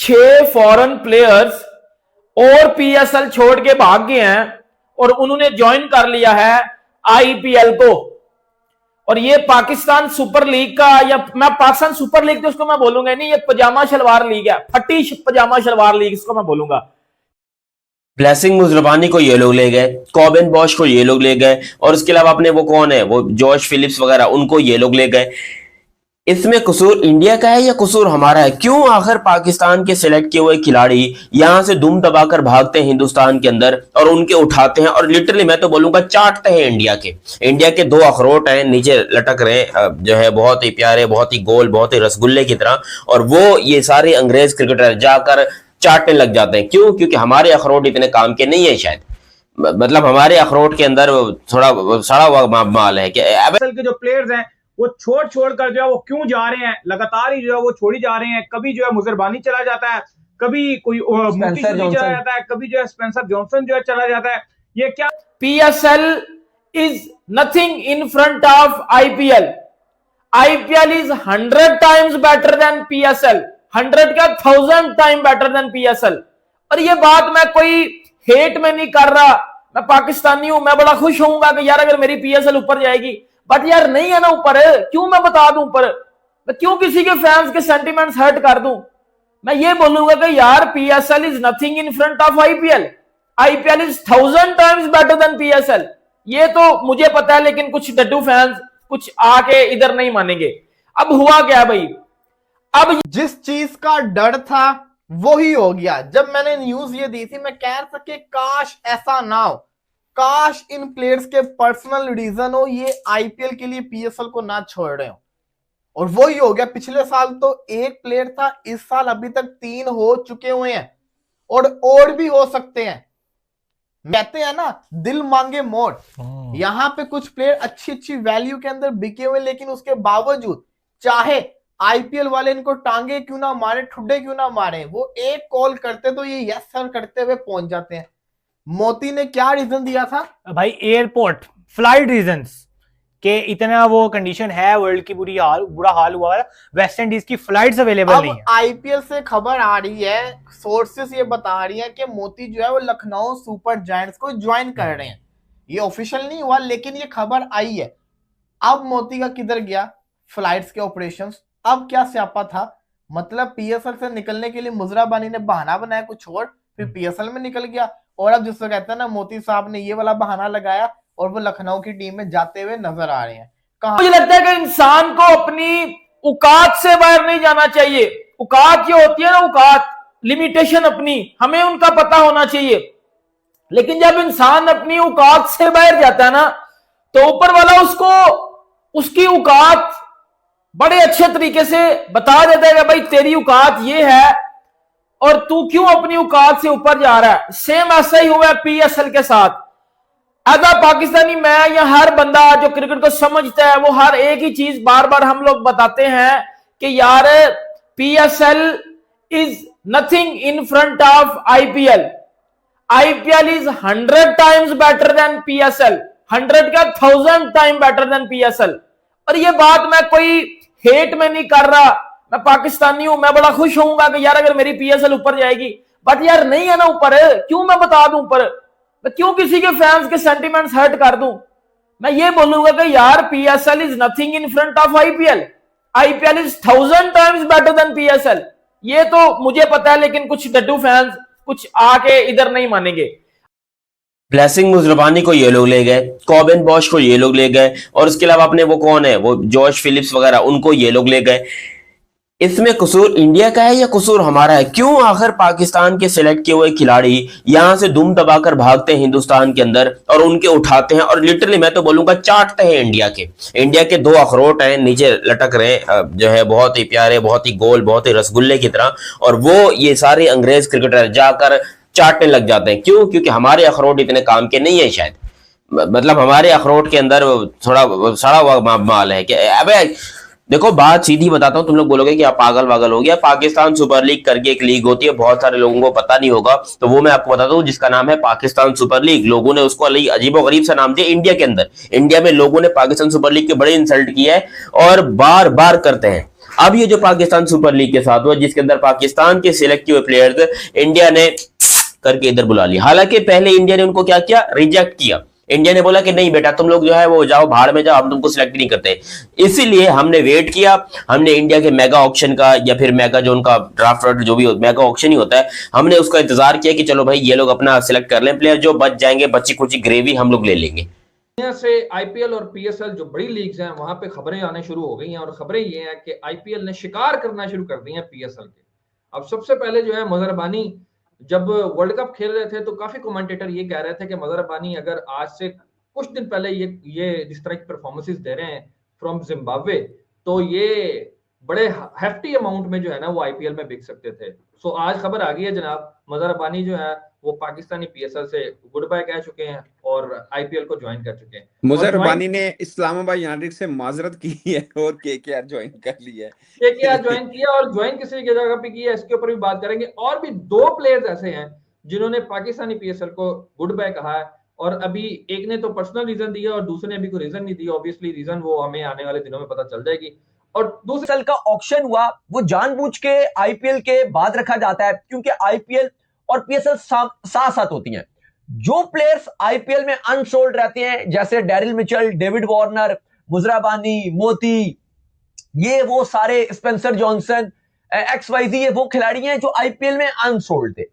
6 foreign players और PSL छोड़ के भाग गए हैं और उन्होंने ज्वाइन कर लिया है आईपीएल को। और ये पाकिस्तान सुपर लीग का, या मैं पाकिस्तान सुपर लीग तो उसको मैं बोलूंगा नहीं, ये पजामा शलवार लीग है, फटी पजामा शलवार लीग इसको मैं बोलूंगा। ब्लेसिंग मुजरबानी को ये लोग ले गए, कॉबिन बॉश को ये लोग ले गए, और उसके अलावा अपने वो कौन है, वो जॉर्ज फिलिप्स वगैरह, उनको ये लोग ले गए। इसमें कसूर इंडिया का है या कसूर हमारा है? क्यों आखिर पाकिस्तान के सिलेक्ट किए हुए खिलाड़ी यहां से दुम दबाकर भागते हैं हिंदुस्तान के अंदर और उनके उठाते हैं और लिटरली मैं तो बोलूंगा चाटते हैं इंडिया के 2 अखरोट हैं नीचे लटक रहे जो है, बहुत ही प्यारे, बहुत ही गोल, बहुत ही रसगुल्ले की तरह, और वो ये सारे अंग्रेज क्रिकेटर जाकर चाटने लग जाते हैं। क्यों? क्योंकि हमारे अखरोट इतने काम के नहीं है शायद, मतलब हमारे अखरोट के अंदर थोड़ा सड़ा हुआ माल है कि के जो प्लेयर्स हैं वो छोड़ कर जो है वो क्यों जा रहे हैं, लगातार ही जो है वो छोड़ी जा रहे हैं। कभी जो है मुजरबानी चला जाता है, कभी कोई मोती चला जाता है, कभी जो है स्पेंसर जॉनसन जो है चला जाता है। ये क्या? PSL is nothing in front of IPL. IPL is 100 times better than PSL, 100 का 1000 टाइम बेटर देन पीएसएल। और ये बात मैं कोई हेट में नहीं कर रहा, मैं पाकिस्तानी हूं, मैं बड़ा खुश होऊंगा कि यार अगर मेरी पीएसएल ऊपर जाएगी, बट यार नहीं है ना ऊपर, क्यों मैं बता दूं ऊपर, मैं क्यों किसी के फैंस के सेंटिमेंट्स हर्ट कर दूं। मैं ये बोलूंगा कि यार PSL is nothing in front of IPL, IPL is 1000 times better than PSL. ये तो मुझे पता है, लेकिन कुछ डड्डू फैंस कुछ आके इधर नहीं मानेंगे। अब हुआ क्या भाई, अब जिस चीज का डर था वो ही हो गया। जब मैंने न्यूज ये दी थी, मैं कह रहा था कि काश ऐसा ना हो, काश इन प्लेयर्स के पर्सनल रीजन हो, ये आईपीएल के लिए पीएसएल को ना छोड़ रहे हो, और वो ही हो गया। पिछले साल तो 1 प्लेयर था, इस साल अभी तक 3 हो चुके हुए हैं और भी हो सकते हैं। कहते हैं ना, दिल मांगे मोर। यहां पे कुछ प्लेयर अच्छी वैल्यू के अंदर बिके हुए, लेकिन उसके बावजूद चाहे आईपीएल वाले इनको टांगे क्यों ना मारे, ठुड्डे क्यों ना मारे, वो एक कॉल करते तो ये यस सर करते हुए पहुंच जाते हैं। मोती ने क्या रीजन दिया था भाई? एयरपोर्ट फ्लाइट रीजंस के इतना वो कंडीशन है, वर्ल्ड की बुरा हाल हुआ है, वेस्ट इंडीज की फ्लाइट्स अवेलेबल नहीं है। आईपीएल से खबर आ रही है, सोर्सेस ये बता रही है कि मोती जो है वो लखनऊ सुपर जायंट्स को ज्वाइन कर रहे हैं। ये ऑफिशियल नहीं हुआ, लेकिन ये खबर आई है। अब मोती का किधर गया फ्लाइट्स के ऑपरेशंस? अब क्या स्यापा था, मतलब पीएसएल से निकलने के लिए मुजराबानी ने बहाना बनाया कुछ और, फिर पीएसएल में निकल गया, और अब जिसको कहते हैं ना, मोती साहब ने ये वाला बहाना लगाया और वो लखनऊ की टीम में जाते हुए नजर आ रहे हैं। मुझे लगता है कि इंसान को अपनी औकात से बाहर नहीं जाना चाहिए। औकात जो होती है ना, औकात, लिमिटेशन अपनी, हमें उनका पता होना चाहिए। लेकिन जब इंसान अपनी औकात से बाहर जाता है ना, तो ऊपर वाला उसको उसकी औकात बड़े अच्छे तरीके से बता देता है कि भाई तेरी औकात ये है और तू क्यों अपनी औकात से ऊपर जा रहा है। सेम ऐसा ही हुआ है पीएसएल के साथ। एज अ पाकिस्तानी, मैं या हर बंदा जो क्रिकेट को समझता है, वो हर एक ही चीज बार बार हम लोग बताते हैं कि यार PSL is nothing in front of IPL. IPL is 100 times better than PSL, 100 का 1000 टाइम बेटर देन पीएसएल। और ये बात मैं कोई हेट में नहीं कर रहा, मैं पाकिस्तानी हूं, मैं बड़ा खुश होऊंगा कि यार अगर मेरी पीएसएल ऊपर जाएगी, बट यार नहीं है ना ऊपर, क्यों मैं बता दूं ऊपर, मैं क्यों किसी के फैंस के सेंटिमेंट्स हर्ट कर दूं। मैं ये बोलूंगा कि यार PSL is nothing in front of IPL, IPL is 1000 times better than PSL. ये तो मुझे पता है, लेकिन कुछ डड्डू फैंस कुछ आके इधर नहीं मानेंगे। ब्लेसिंग मुजरबानी को ये लोग ले गए, कॉबिन बॉश को ये लोग ले गए, और उसके अलावा अपने वो कौन है, वो जॉर्ज फिलिप्स वगैरह, उनको ये लोग ले गए। इसमें कसूर इंडिया का है या कसूर हमारा है? क्यों आखिर पाकिस्तान के सिलेक्ट किए हुए खिलाड़ी यहां से दुम दबाकर भागते हैं हिंदुस्तान के अंदर और उनके उठाते हैं और लिटरली मैं तो बोलूंगा चाटते हैं इंडिया के 2 अखरोट हैं नीचे लटक रहे जो है, बहुत ही प्यारे, बहुत ही गोल, बहुत ही रसगुल्ले की तरह, और वो ये सारे अंग्रेज क्रिकेटर जाकर चाटने लग जाते हैं। क्यों? क्योंकि हमारे अखरोट इतने काम के नहीं है शायद, मतलब हमारे अखरोट के अंदर थोड़ा सड़ा हुआ माल है कि अबे देखो, बात सीधी बताता हूँ, तुम लोग बोलोगे कि आप पागल वागल हो गया। पाकिस्तान सुपर लीग करके एक लीग होती है, बहुत सारे लोगों को पता नहीं होगा, तो वो मैं आपको बताता हूँ, जिसका नाम है पाकिस्तान सुपर लीग। लोगों ने उसको अजीबोगरीब सा नाम दिया इंडिया के अंदर। इंडिया में लोगों ने पाकिस्तान सुपर लीग के बड़े इंसल्ट किया है और बार बार करते हैं। अब ये जो पाकिस्तान सुपर लीग के साथ हुआ, जिसके अंदर पाकिस्तान के सिलेक्ट किए हुए प्लेयर्स इंडिया ने करके इधर बुला लिया। हालांकि पहले इंडिया ने उनको क्या किया, रिजेक्ट किया। इंडिया ने बोला कि नहीं बेटा तुम लोग जो है वो जाओ भाड़ में जाओ, हम तुमको सिलेक्ट नहीं करते। इसीलिए हमने वेट किया, हमने इंडिया के मेगा ऑक्शन का या फिर मेगा जो उनका ड्राफ्ट जो भी मेगा ऑक्शन ही होता है, हमने उसका इंतजार किया कि चलो भाई ये लोग अपना सिलेक्ट कर लें प्लेयर, जो बच जाएंगे बच्ची कुची ग्रेवी हम लोग ले लेंगे। दुनिया से आईपीएल और पीएसएल जो बड़ी लीग्स हैं वहां पे खबरें आने शुरू हो गई हैं, और खबरें ये हैं कि आईपीएल ने शिकार करना शुरू कर दी हैं पीएसएल के। अब सबसे पहले जो है मजहर रब्बानी जब वर्ल्ड कप खेल रहे थे तो काफी कमेंटेटर ये कह रहे थे कि मजहर रब्बानी अगर आज से कुछ दिन पहले ये जिस तरह की परफॉर्मेंसेस दे रहे हैं फ्रॉम जिम्बाब्वे, तो ये बड़े हेफ्टी अमाउंट में जो है ना वो आईपीएल में बिक सकते थे। सो आज खबर आ गई है जनाब, मजहर रब्बानी जो है वो पाकिस्तानी पीएसएल से गुड बाय कह चुके हैं और आईपीएल को ज्वाइन कर चुके हैं। मजहर रब्बानी ने इस्लामाबाद यूनाइटेड से माजरत की है और केकेआर ज्वाइन कर लिया है। केकेआर ज्वाइन किया, और ज्वाइन किसी जगह पे किया इसके ऊपर भी बात करेंगे। और भी 2 प्लेयर्स ऐसे हैं जिन्होंने पाकिस्तानी पीएसएल को गुड बाय कहा है, और अभी एक ने तो पर्सनल रीजन दिया और दूसरे ने अभी कोई रीजन नहीं दिया। ऑब्वियसली रीजन वो हमें आने वाले दिनों में पता चल जाएगी। और दूसरे साल का ऑक्शन हुआ वो जानबूझ के आईपीएल के बाद रखा जाता है, क्योंकि आईपीएल और पीएसएल साथ साथ होती हैं। जो प्लेयर्स आईपीएल में अनसोल्ड रहते हैं, जैसे Daryl Mitchell, David Warner, Muzarabani, Motie, ये वो सारे स्पेंसर जॉनसन, XYZ, ये वो खिलाड़ी हैं जो आईपीएल में अनसोल्ड थे।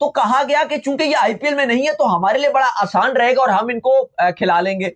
तो कहा गया कि चूंकि ये आईपीएल में नहीं है तो हमारे लिए बड़ा आसान रहेगा और हम इनको खिला लेंगे।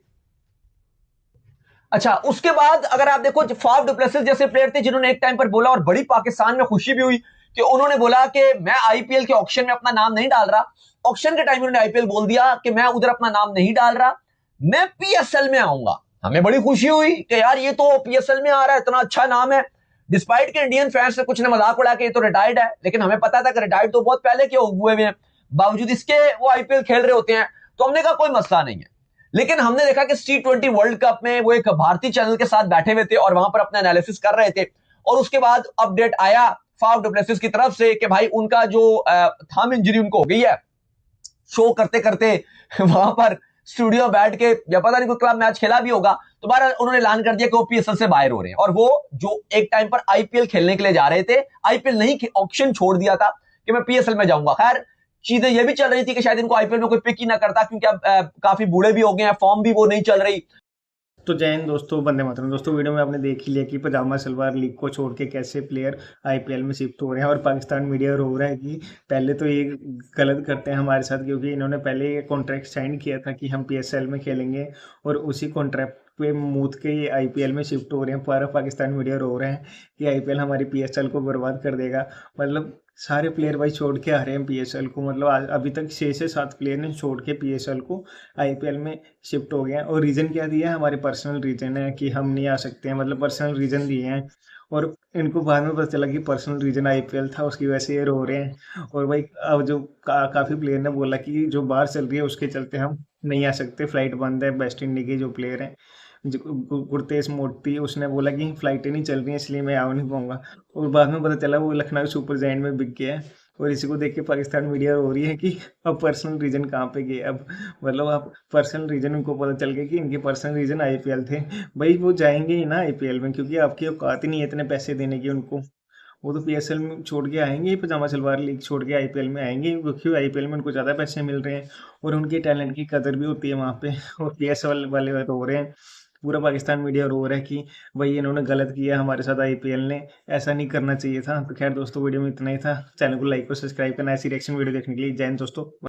अच्छा, उसके बाद अगर आप देखो फाफ डु प्लेसिस जैसे प्लेयर थे जिन्होंने एक टाइम पर बोला, और बड़ी पाकिस्तान में खुशी भी हुई कि उन्होंने बोला कि मैं आईपीएल के ऑक्शन में अपना नाम नहीं डाल रहा। ऑक्शन के टाइम उन्होंने आईपीएल बोल दिया कि मैं उधर अपना नाम नहीं डाल रहा, मैं पीएसएल में आऊंगा। हमें बड़ी खुशी हुई कि यार ये तो पीएसएल में आ रहा है, इतना अच्छा नाम है। डिस्पाइट के इंडियन फैंस ने कुछ ने मजाक उड़ा के ये तो रिटायर्ड है, लेकिन हमें पता था कि रिटायर्ड तो बहुत पहले के हुए हैं, बावजूद इसके वो आईपीएल खेल रहे होते हैं। तो हमने कहा कोई मसला नहीं है। लेकिन हमने देखा कि T20 वर्ल्ड कप में वो एक भारतीय चैनल के साथ बैठे हुए थे और वहां पर अपना एनालिसिस कर रहे थे, और उसके बाद अपडेट आया फाफ डु प्लेसिस की तरफ से कि भाई उनका जो थंब इंजरी उनको हो गई है। शो करते करते वहां पर स्टूडियो बैठ के, या पता नहीं कोई क्लब मैच खेला भी होगा, तो बार उन्होंने ऐलान कर दिया कि वो पीएसएल से बाहर हो रहे हैं। और वो जो एक टाइम पर आईपीएल खेलने के लिए जा रहे थे, आईपीएल नहीं, ऑक्शन छोड़ दिया था कि मैं पीएसएल में जाऊंगा। खैर चीजें ये भी चल रही थी कि शायद इनको आईपीएल में कोई पिक ही ना करता, क्योंकि अब काफी बूढ़े भी हो गए हैं, फॉर्म भी वो नहीं चल रही। तो जय हिंद दोस्तों, वंदे मातरम। दोस्तों वीडियो में आपने देख ही लिया कि पजामा सलवार लीग को छोड़ के कैसे प्लेयर आईपीएल में शिफ्ट हो रहे हैं, और पाकिस्तान मीडिया रो रहा है कि पहले तो ये गलत करते हैं हमारे साथ, क्योंकि इन्होंने पहले ये कॉन्ट्रैक्ट साइन किया था कि हम पीएसएल में खेलेंगे, और उसी कॉन्ट्रैक्ट पे मूत के ये आईपीएल में शिफ्ट हो रहे हैं। पूरा पाकिस्तान मीडिया रो रहे हैं कि आईपीएल हमारी पीएसएल को बर्बाद कर देगा। मतलब सारे प्लेयर भाई छोड़ के आ रहे हैं पीएसएल को। मतलब अभी तक 6 से 7 प्लेयर ने छोड़ के पीएसएल को आईपीएल में शिफ्ट हो गए हैं। और रीज़न क्या दिया है, हमारे पर्सनल रीज़न है कि हम नहीं आ सकते हैं, मतलब पर्सनल रीज़न दिए हैं। और इनको बाद में पता चला कि पर्सनल रीज़न आईपीएल था, उसकी वजह से ये रो रहे हैं। और भाई अब जो काफ़ी प्लेयर ने बोला कि जो बाहर चल रही है उसके चलते हम नहीं आ सकते, फ्लाइट बंद है। वेस्ट इंडीज के जो प्लेयर हैं, गुरतेज मोती, उसने बोला कि फ्लाइटें नहीं चल रही हैं इसलिए मैं आ नहीं पाऊंगा। और बाद में पता चला वो लखनऊ सुपर जायंट में बिक गया है। और इसी को देख के पाकिस्तान मीडिया हो रही है कि अब पर्सनल रीजन कहाँ पे गए। अब मतलब अब पर्सनल रीजन उनको पता चल गया कि इनके पर्सनल रीजन आईपीएल थे। भाई वो जाएंगे ही ना आईपीएल में, क्योंकि आपकी औकात ही नहीं है इतने पैसे देने की उनको। वो तो पीएसएल में छोड़ के आएंगे, पजामा सलवार लीग छोड़ के आईपीएल में आएंगे, क्योंकि आईपीएल में उनको ज़्यादा पैसे मिल रहे हैं और उनके टैलेंट की कदर भी होती है वहाँ पे। और पीएसएल वाले रो रहे हैं, पूरा पाकिस्तान मीडिया रो रहा है कि भाई इन्होंने गलत किया हमारे साथ, आईपीएल ने ऐसा नहीं करना चाहिए था। तो खैर दोस्तों, वीडियो में इतना ही था। चैनल को लाइक और सब्सक्राइब करना ऐसी रिएक्शन वीडियो देखने के लिए। जय हिंद दोस्तों।